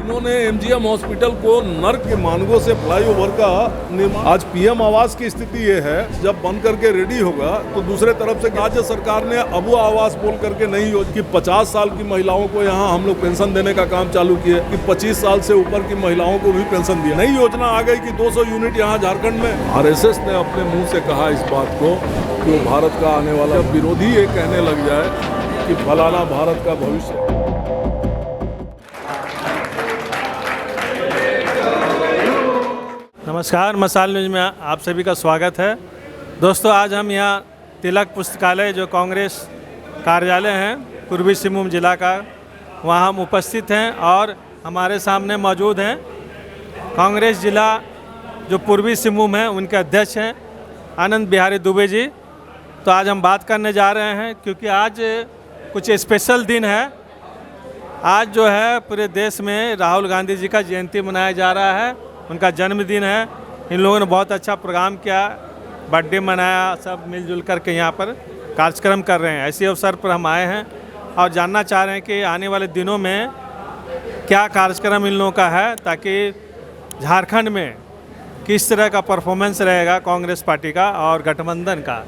उन्होंने MGM hospital को नर्क के मानगों से फ्लाईओवर का निर्माण, आज पीएम आवास की स्थिति ये है, जब बन करके रेडी होगा तो दूसरे तरफ से राज्य सरकार ने अबू आवास बोल करके नहीं हो कि 50 साल की महिलाओं को यहाँ हम लोग पेंशन देने का काम चालू किए कि 25 साल से ऊपर की महिलाओं को भी पेंशन दिया। नई योजना आ गई कि 200 यूनिट यहाँ झारखंड में। आरएसएस ने अपने मुंह से कहा इस बात को कि वो भारत का आने वाला, विरोधी ये कहने लग जाए कि फलाना भारत का भविष्य। नमस्कार, मसाल न्यूज़ में आप सभी का स्वागत है। दोस्तों, आज हम यहाँ तिलक पुस्तकालय जो कांग्रेस कार्यालय है पूर्वी सिंहभूम जिला का, वहाँ हम उपस्थित हैं और हमारे सामने मौजूद हैं कांग्रेस जिला जो पूर्वी सिंहभूम है उनके अध्यक्ष हैं आनंद बिहारी दुबे जी। तो आज हम बात करने जा रहे हैं क्योंकि आज कुछ स्पेशल दिन है। आज जो है पूरे देश में राहुल गांधी जी का जयंती मनाया जा रहा है, उनका जन्मदिन है। इन लोगों ने बहुत अच्छा प्रोग्राम किया, बर्थडे मनाया, सब मिलजुल कर के यहाँ पर कार्यक्रम कर रहे हैं। ऐसे अवसर पर हम आए हैं और जानना चाह रहे हैं कि आने वाले दिनों में क्या कार्यक्रम इन लोगों का है, ताकि झारखंड में किस तरह का परफॉर्मेंस रहेगा कांग्रेस पार्टी का और गठबंधन का,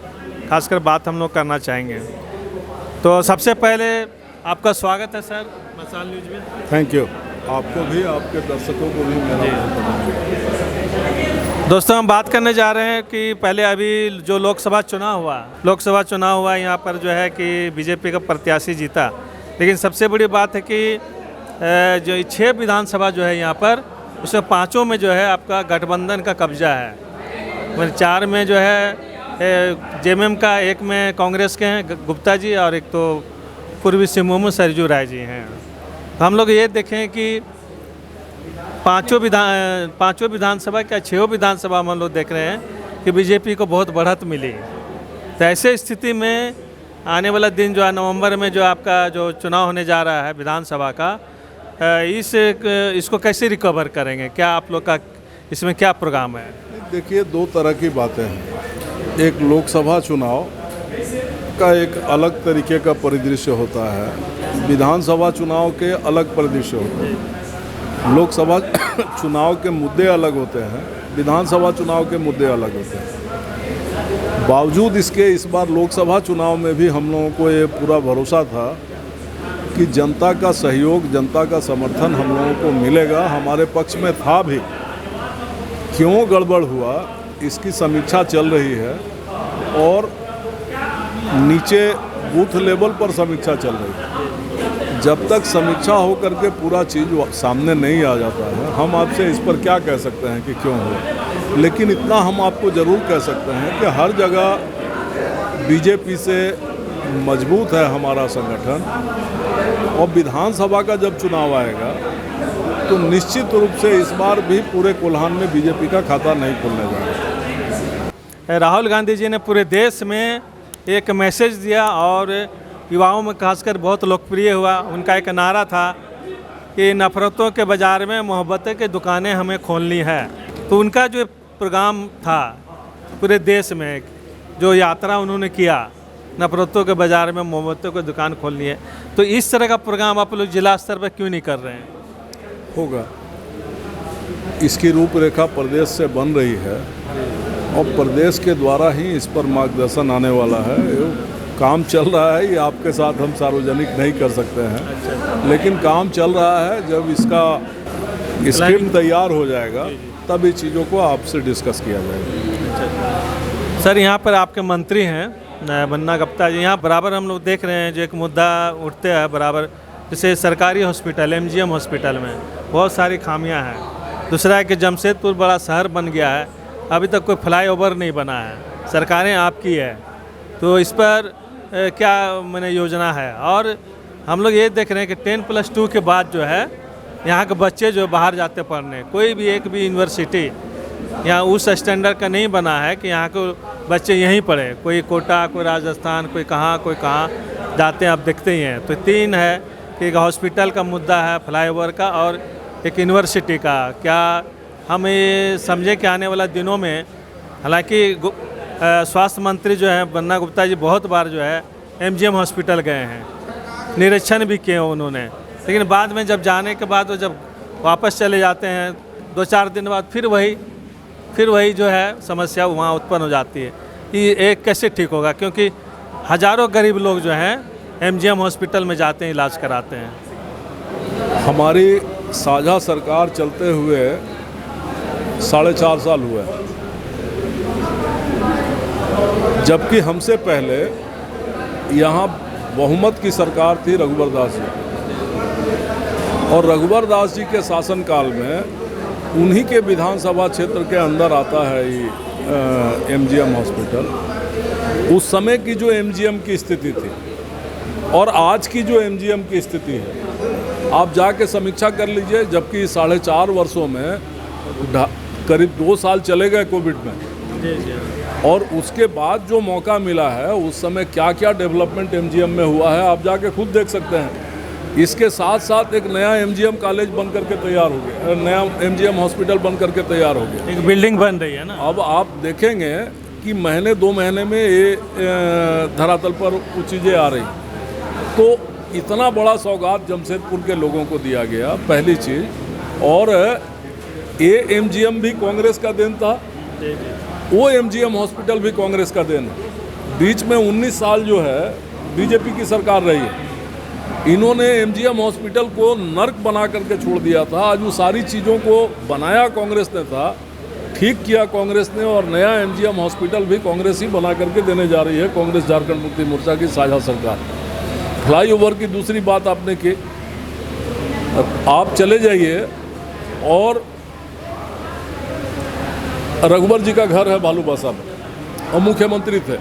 खासकर बात हम लोग करना चाहेंगे। तो सबसे पहले आपका स्वागत है सर मसाल न्यूज़ में। थैंक यू, आपको भी, आपके दर्शकों को भी मेरा। दोस्तों, हम बात करने जा रहे हैं कि पहले अभी जो लोकसभा चुनाव हुआ यहाँ पर जो है कि बीजेपी का प्रत्याशी जीता, लेकिन सबसे बड़ी बात है कि जो 6 विधानसभा जो है यहाँ पर, उसमें 5 में जो है आपका गठबंधन का कब्जा है। मतलब 4 में जो है जेएमएम का, 1 में कांग्रेस के हैं गुप्ता जी और एक तो पूर्वी सिंहभूम में सरजू राय जी हैं। तो हम लोग ये देखें कि 5 विधानसभा क्या 6 विधानसभा हम लोग देख रहे हैं कि बीजेपी को बहुत बढ़त मिली। तो ऐसे स्थिति में आने वाला दिन जो है नवंबर में जो आपका जो चुनाव होने जा रहा है विधानसभा का, इसको कैसे रिकवर करेंगे? क्या आप लोग का इसमें क्या प्रोग्राम है? देखिए, 2 तरह की बातें हैं। एक लोकसभा चुनाव का एक अलग तरीके का परिदृश्य होता है, विधानसभा चुनाव के अलग परिदृश्य होते हैं। लोकसभा चुनाव के मुद्दे अलग होते हैं, विधानसभा चुनाव के मुद्दे अलग होते हैं। बावजूद इसके इस बार लोकसभा चुनाव में भी हम लोगों को ये पूरा भरोसा था कि जनता का सहयोग, जनता का समर्थन हम लोगों को मिलेगा, हमारे पक्ष में था भी। क्यों गड़बड़ हुआ इसकी समीक्षा चल रही है और नीचे बूथ लेवल पर समीक्षा चल रही है। जब तक समीक्षा हो करके पूरा चीज़ सामने नहीं आ जाता है, हम आपसे इस पर क्या कह सकते हैं कि क्यों हो। लेकिन इतना हम आपको ज़रूर कह सकते हैं कि हर जगह बीजेपी से मजबूत है हमारा संगठन, और विधानसभा का जब चुनाव आएगा तो निश्चित रूप से इस बार भी पूरे कोल्हान में बीजेपी का खाता नहीं खुलने जा रहा है। राहुल गांधी जी ने पूरे देश में एक मैसेज दिया और युवाओं में खासकर बहुत लोकप्रिय हुआ। उनका एक नारा था कि नफ़रतों के बाज़ार में मोहब्बतें की दुकानें हमें खोलनी है। तो उनका जो प्रोग्राम था पूरे देश में, जो यात्रा उन्होंने किया, नफ़रतों के बाज़ार में मोहब्बतों की दुकान खोलनी है, तो इस तरह का प्रोग्राम आप लोग जिला स्तर पर क्यों नहीं कर रहे हैं? होगा, इसकी रूपरेखा प्रदेश से बन रही है और प्रदेश के द्वारा ही इस पर मार्गदर्शन आने वाला है। काम चल रहा है, ये आपके साथ हम सार्वजनिक नहीं कर सकते हैं, लेकिन काम चल रहा है। जब इसका स्क्रिप्ट तैयार हो जाएगा तब ये चीज़ों को आपसे डिस्कस किया जाएगा। सर, यहाँ पर आपके मंत्री हैं बन्ना गुप्ता जी, यहाँ बराबर हम लोग देख रहे हैं जो एक मुद्दा उठते हैं बराबर, जैसे सरकारी हॉस्पिटल एमजीएम हॉस्पिटल में बहुत सारी खामियां हैं। दूसरा है कि जमशेदपुर बड़ा शहर बन गया है, अभी तक कोई फ्लाईओवर नहीं बना है, सरकारें आपकी है, तो इस पर क्या मैंने योजना है? और हम लोग ये देख रहे हैं कि 10+2 के बाद जो है यहाँ के बच्चे जो बाहर जाते पढ़ने, कोई भी एक भी यूनिवर्सिटी यहाँ उस स्टैंडर्ड का नहीं बना है कि यहाँ के बच्चे यहीं पढ़े। कोई कोटा, कोई राजस्थान, कोई कहाँ जाते हैं, आप देखते ही हैं। तो 3 है कि एक हॉस्पिटल का मुद्दा है, फ्लाईओवर का, और एक यूनिवर्सिटी का। क्या हम ये समझे कि आने वाला दिनों में, हालांकि स्वास्थ्य मंत्री जो है बन्ना गुप्ता जी बहुत बार जो है एमजीएम हॉस्पिटल गए हैं, निरीक्षण भी किए उन्होंने, लेकिन बाद में जब जाने के बाद वो जब वापस चले जाते हैं, 2-4 दिन बाद फिर वही जो है समस्या वहाँ उत्पन्न हो जाती है। ये कैसे ठीक होगा, क्योंकि हज़ारों गरीब लोग जो हैं MGM हॉस्पिटल में जाते हैं, इलाज कराते हैं। हमारी साझा सरकार चलते हुए 4.5 साल हुए, जबकि हमसे पहले यहाँ बहुमत की सरकार थी रघुवर दास जी, और रघुवर दास जी के शासनकाल में उन्हीं के विधानसभा क्षेत्र के अंदर आता है ये MGM हॉस्पिटल। उस समय की जो MGM की स्थिति थी और आज की जो MGM की स्थिति है, आप जाके समीक्षा कर लीजिए। जबकि 4.5 वर्षों में करीब 2 साल चले गए कोविड में, और उसके बाद जो मौका मिला है उस समय क्या क्या डेवलपमेंट MGM में हुआ है आप जाके खुद देख सकते हैं। इसके साथ साथ एक नया MGM कॉलेज बन करके तैयार हो गया, नया MGM हॉस्पिटल बन करके तैयार हो गया, एक बिल्डिंग बन रही है ना। अब आप देखेंगे कि महीने 2 महीने में ये धरातल पर वो चीज़ें आ रही। तो इतना बड़ा सौगात जमशेदपुर के लोगों को दिया गया, पहली चीज़। और ये MGM भी कांग्रेस का देन था, वो MGM हॉस्पिटल भी कांग्रेस का देन है। बीच में 19 साल जो है बीजेपी की सरकार रही है, इन्होंने MGM हॉस्पिटल को नर्क बना करके छोड़ दिया था। आज वो सारी चीज़ों को बनाया कांग्रेस ने था, ठीक किया कांग्रेस ने, और नया MGM हॉस्पिटल भी कांग्रेस ही बना करके देने जा रही है, कांग्रेस झारखंड मुक्ति मोर्चा की साझा सरकार। फ्लाईओवर की दूसरी बात आपने की, आप चले जाइए और रघुवर जी का घर है भालूबासा में, और मुख्यमंत्री थे।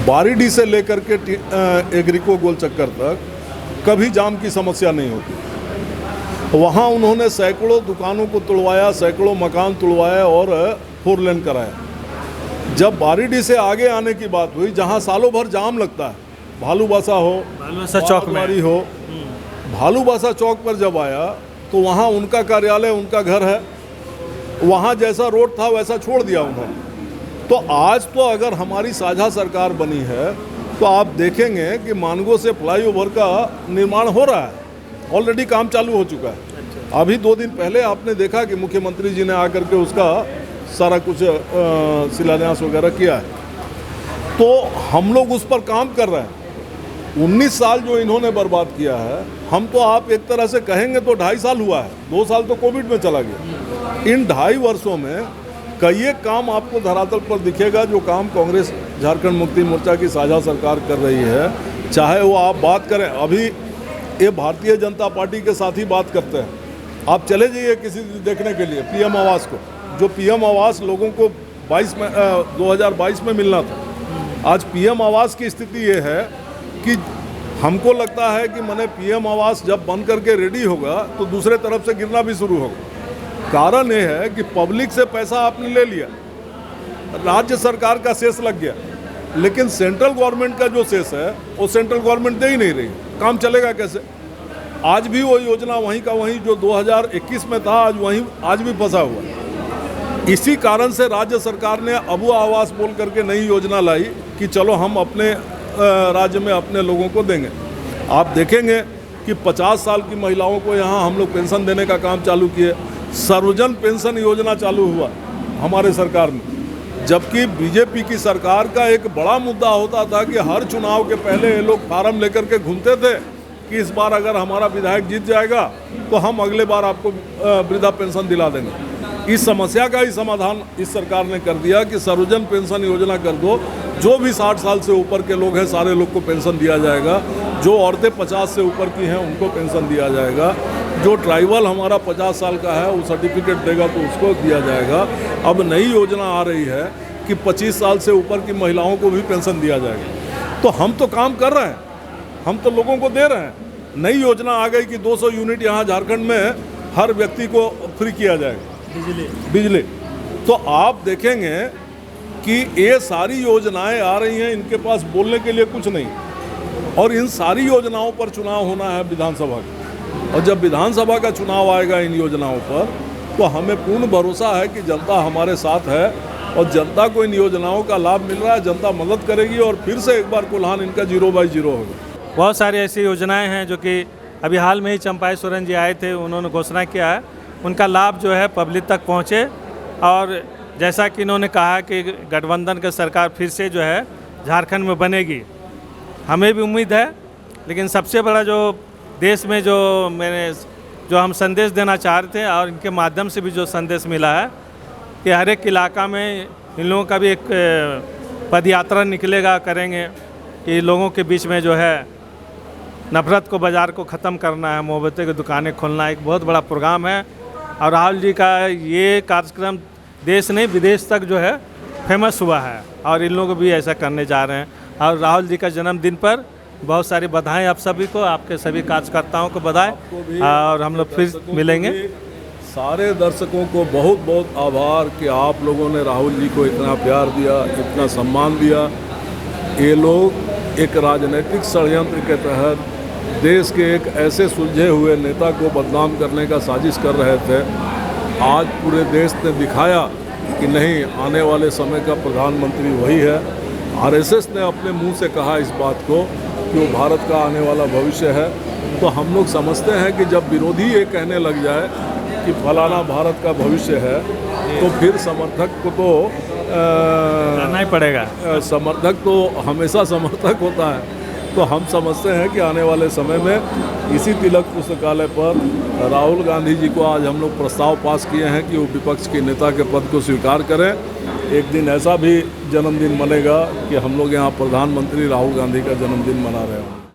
बारीडी से लेकर के एग्रीको गोल चक्कर तक कभी जाम की समस्या नहीं होती। वहाँ उन्होंने सैकड़ों दुकानों को तुड़वाया, सैकड़ों मकान तुड़वाए और 4 लेन कराया। जब बारीडी से आगे आने की बात हुई, जहाँ सालों भर जाम लगता है, भालूबासा हो, भालूबासा चौक में हो, भालूबासा चौक पर जब आया तो वहाँ उनका कार्यालय, उनका घर है, वहाँ जैसा रोड था वैसा छोड़ दिया उन्होंने। तो आज तो अगर हमारी साझा सरकार बनी है तो आप देखेंगे कि मानगो से फ्लाईओवर का निर्माण हो रहा है, ऑलरेडी काम चालू हो चुका है। अभी 2 दिन पहले आपने देखा कि मुख्यमंत्री जी ने आकर के उसका सारा कुछ शिलान्यास वगैरह किया है। तो हम लोग उस पर काम कर रहे हैं। 19 साल जो इन्होंने बर्बाद किया है, हम तो आप एक तरह से कहेंगे तो 2.5 साल हुआ है, 2 साल तो कोविड में चला गया। इन 2.5 वर्षों में कई एक काम आपको धरातल पर दिखेगा जो काम कांग्रेस झारखंड मुक्ति मोर्चा की साझा सरकार कर रही है। चाहे वो आप बात करें, अभी ये भारतीय जनता पार्टी के साथ ही बात करते हैं। आप चले जाइए किसी देखने के लिए PM आवास को, जो PM आवास लोगों को 2022 में मिलना था। आज PM आवास की स्थिति ये है कि हमको लगता है कि मैंने PM आवास जब बन करके रेडी होगा तो दूसरे तरफ से गिरना भी शुरू होगा। कारण ये है कि पब्लिक से पैसा आपने ले लिया, राज्य सरकार का शेष लग गया, लेकिन सेंट्रल गवर्नमेंट का जो शेष है वो सेंट्रल गवर्नमेंट दे ही नहीं रही। काम चलेगा कैसे? आज भी वो योजना वहीं का वहीं जो 2021 में था, आज भी फंसा हुआ। इसी कारण से राज्य सरकार ने अबू आवास बोल करके नई योजना लाई कि चलो हम अपने राज्य में अपने लोगों को देंगे। आप देखेंगे कि 50 साल की महिलाओं को यहाँ हम लोग पेंशन देने का काम चालू किए। सर्वजन पेंशन योजना चालू हुआ हमारे सरकार में, जबकि बीजेपी की सरकार का एक बड़ा मुद्दा होता था कि हर चुनाव के पहले ये लोग फार्म लेकर के घूमते थे कि इस बार अगर हमारा विधायक जीत जाएगा तो हम अगले बार आपको वृद्धा पेंशन दिला देंगे। इस समस्या का ही समाधान इस सरकार ने कर दिया कि सर्वजन पेंशन योजना कर दो। जो भी 60 साल से ऊपर के लोग हैं सारे लोग को पेंशन दिया जाएगा। जो औरतें 50 से ऊपर की हैं उनको पेंशन दिया जाएगा। जो ट्राइबल हमारा 50 साल का है वो सर्टिफिकेट देगा तो उसको दिया जाएगा। अब नई योजना आ रही है कि 25 साल से ऊपर की महिलाओं को भी पेंशन दिया जाएगा। तो हम तो काम कर रहे हैं, हम तो लोगों को दे रहे हैं। नई योजना आ गई कि 200 यूनिट यहाँ झारखंड में हर व्यक्ति को फ्री किया जाएगा बिजली। तो आप देखेंगे कि ये सारी योजनाएं आ रही हैं, इनके पास बोलने के लिए कुछ नहीं, और इन सारी योजनाओं पर चुनाव होना है विधानसभा का। और जब विधानसभा का चुनाव आएगा इन योजनाओं पर तो हमें पूर्ण भरोसा है कि जनता हमारे साथ है और जनता को इन योजनाओं का लाभ मिल रहा है। जनता मदद करेगी और फिर से एक बार कोल्हान इनका 0/0 होगा। बहुत सारी ऐसी योजनाएं हैं जो कि अभी हाल में ही चंपाई सोरेन जी आए थे, उन्होंने घोषणा किया है, उनका लाभ जो है पब्लिक तक पहुँचे। और जैसा कि इन्होंने कहा कि गठबंधन की सरकार फिर से जो है झारखंड में बनेगी, हमें भी उम्मीद है। लेकिन सबसे बड़ा जो देश में जो हम संदेश देना चाह रहे थे और इनके माध्यम से भी जो संदेश मिला है कि हर एक इलाका में इन लोगों का भी एक पद यात्रा निकलेगा, करेंगे कि लोगों के बीच में जो है नफरत को, बाज़ार को ख़त्म करना है, मोहब्बतें की दुकानें खोलना, एक बहुत बड़ा प्रोग्राम है। और राहुल जी का ये कार्यक्रम देश नहीं विदेश तक जो है फेमस हुआ है और इन लोग भी ऐसा करने जा रहे हैं। और राहुल जी का जन्मदिन पर बहुत सारी बधाएं आप सभी को, आपके सभी कार्यकर्ताओं को बधाएं। और हम लोग फिर मिलेंगे। सारे दर्शकों को बहुत बहुत आभार कि आप लोगों ने राहुल जी को इतना प्यार दिया, इतना सम्मान दिया। ये लोग एक राजनीतिक षड्यंत्र के तहत देश के एक ऐसे सुलझे हुए नेता को बदनाम करने का साजिश कर रहे थे। आज पूरे देश ने दिखाया कि नहीं, आने वाले समय का प्रधानमंत्री वही है। आरएसएस ने अपने मुंह से कहा इस बात को कि वो भारत का आने वाला भविष्य है। तो हम लोग समझते हैं कि जब विरोधी ये कहने लग जाए कि फलाना भारत का भविष्य है, तो फिर समर्थक को तो करना ही पड़ेगा। समर्थक तो हमेशा समर्थक होता है। तो हम समझते हैं कि आने वाले समय में इसी तिलक पुस्तकालय पर राहुल गांधी जी को आज हम लोग प्रस्ताव पास किए हैं कि वो विपक्ष के नेता के पद को स्वीकार करें। एक दिन ऐसा भी जन्मदिन मनेगा कि हम लोग यहाँ प्रधानमंत्री राहुल गांधी का जन्मदिन मना रहे हों।